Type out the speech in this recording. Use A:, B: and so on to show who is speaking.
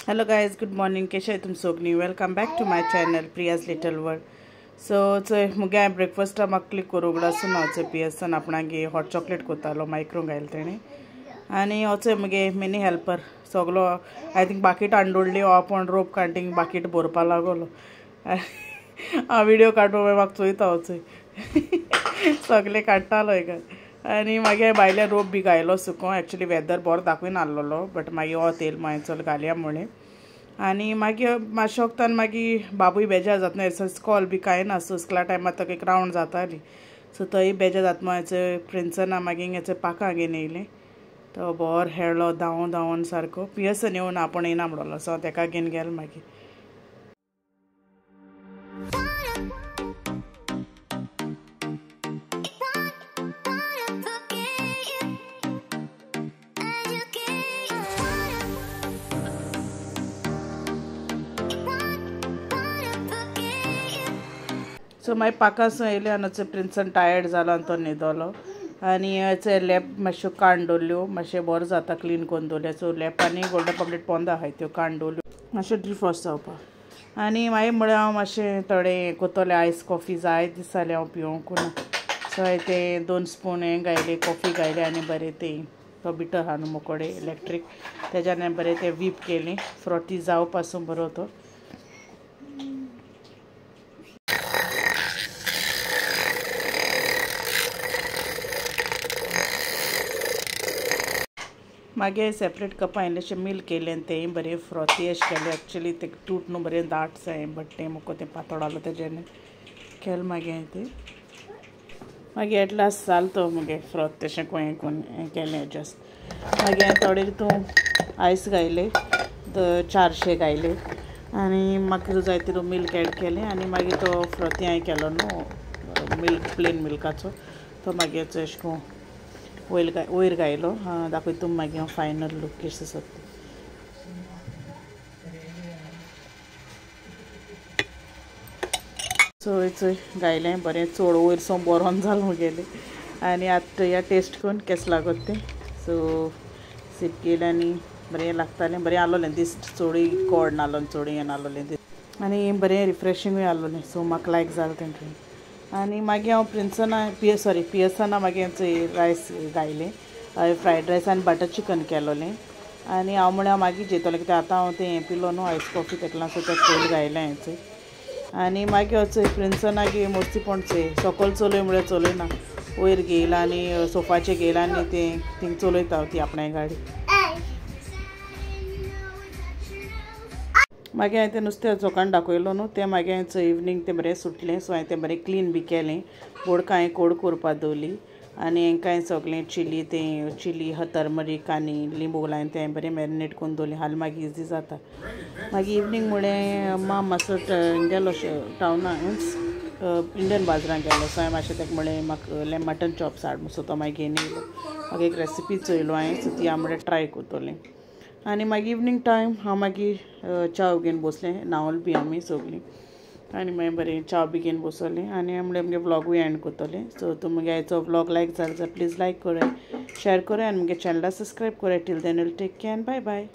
A: Hello guys, good morning. Kesha tum sogni. Welcome back to my channel Priya's Little World. So मुगे breakfast म्हाका click करूं गडासून हांवचे Pearson आपणागे hot chocolate कोतालो micro घायल तेणी आनी होचे मुगे मिनी हेल्पर सगलो आय थिंक बाकीट हांडोळ्ळी आपण रोप कांटींग बाकीट भरपा लागलो हांव व्हिडिओ काडून म्हाका चोयता वचय सगले काडटालो हेका आनी मागीर भायले रोप बी घायलो सुको एक्चुअली वेदर बरो दाखोवन आसलोलो बट मागीर हो तेल मागीर चल घालया म्हणलें आनी मागीर मातशे वक्तान मागीर बाबूय बेजार जाता न्हू स्कॉल बी कांय ना सो स्कूला टायमार ताका एक रावंड जाताली सो थंय बेजार जाता म्हणून हेचे प्रिंसना मागीर हेचे पाकां घेवन येयलें तो बरो हेळ्ळो धांवन धांवन सारको पियसन येवन आपूण येना म्हणलो सो ताका घेवन गेलो मागीर सो मागीर पाकासून येयले आनी प्रिंसन टायर्ड जालो आनी तो न्हिदलो आनी हेचे लॅप मातश्यो काण दवरल्यो मातशें बरो जाता क्लीन करून दवरलें सो लॅप आनी गोल्डन पॉम्लेट पोंदा आहाय त्यो काण दवरल्यो मातशें डिफ्रॉस्ट जावपाक आनी मागीर म्हळ्यार हांव मातशें थोडें कोतोलें आयस कॉफी जाय दिसतालें हांव पिवंकू ना सो हांवें ते 2 स्पून हें घायलें कॉफी घायलें आनी बरें तें तो बिटर आहा न्हू मोकोडे इलेक्ट्रीक तेज्यान हांवें बरें तें व्हीप केलें फ्रॉटी जावं पासून बरो तो मागीर सेपरेट कपां इल्लेशें मिल्क केलें तें बरें फ्रॉथी अशें केलें एक्चुअली तें तूट न्हू बरें दाट जाय बट तें मोको तें पातळ आसलो तेजें केलें मागीर हांवें तें मागीर एट लास्ट जालो तो मुगे फ्रॉथ तशें हें करून हें केलें एडजस्ट मागीर हांवें थोडे तितून आयस घायले 400 घायले आनी म्हाका जाय तितून मिल्क एड केलें आनी मागीर तो फ्रॉथी हांवें केलो न्हू मिल्क प्लेन मिल्काचो तो मागीर अशें करून वयर घायलो दाखयता मागीर हांव फायनल लूक कशें आसा सो चोय घायलें बरें चड वयर सो बरोन जालें मुगेलें आनी आतां या टेस्ट करून केस लागत तें सो सीप केलें आनी बरें लागतालें बरें आसलोलें दीस चोडूय कोड नासलो चोडूय हें नासलोलें आनी बरें रिफ्रेशींगूय आसलोलें सो म्हाका लायक जालें तें आनी मागीर हांव पियसना मागीर चोय रायस घायलें फ्रायड रायस आनी बटर चिकन केलोलें आनी हांव म्हळ्यार मागीर जेतोलें कित्याक आतां हांव तें हें पिलो न्हू आयस कॉफी तेका लागून सो तें कोल्ड घायलें हांवें चोय आनी मागीर चोय प्रिंसनागे मस्तीपण चोय सकयल चलय म्हळ्यार चलयना वयर घेयला आनी सोफाचेर घेयला आनी तें थिंग चलयता ती आपणाय गाडी मागीर हांवें तें नुस्तें चोकान दाखयलो न्हू तें मागीर हांवें चोय इवनींग तें बरें सुटलें सो हांवें तें बरें क्लीन बी केलें बोडकां हांवें कोड कोरपा दवरली आनी हेंकां हांवें सगलें चिली टर्मरीक आनी लिंबू लायन तें बरें मॅरिनेट करून दवरलें हाल मागीर इजी जाता मागीर इवनींग म्हळ्यार मातसो गेलो टावना मिन्स इंडियन बाजारांत गेलो सो हांवें मातशें तेका म्हळें म्हाका मटन चॉप्स हाड सो तो मागीर घेवन येयलो म्हाका एक रेसिपी चोयलो हांवें सो ती हांव म्हळ्यार ट्राय कोत्तोलें आनी मागीर इवनींग टायम हांव मागीर च्या घेवन बसलें न्हांवल बी आमी सगलीं आनी मागीर बरें च्या बी घेवन बसोलें आनी हांव म्हळ्यार मुगे व्लॉगूय एंड कोत्तोलें सो तुमगे हाचो व्लॉग लायक जालो जाल्यार प्लीज लायक कोराय शेअर कोराय आनी मुगे चॅनला सबस्क्रायब कोराय till then will take care bye bye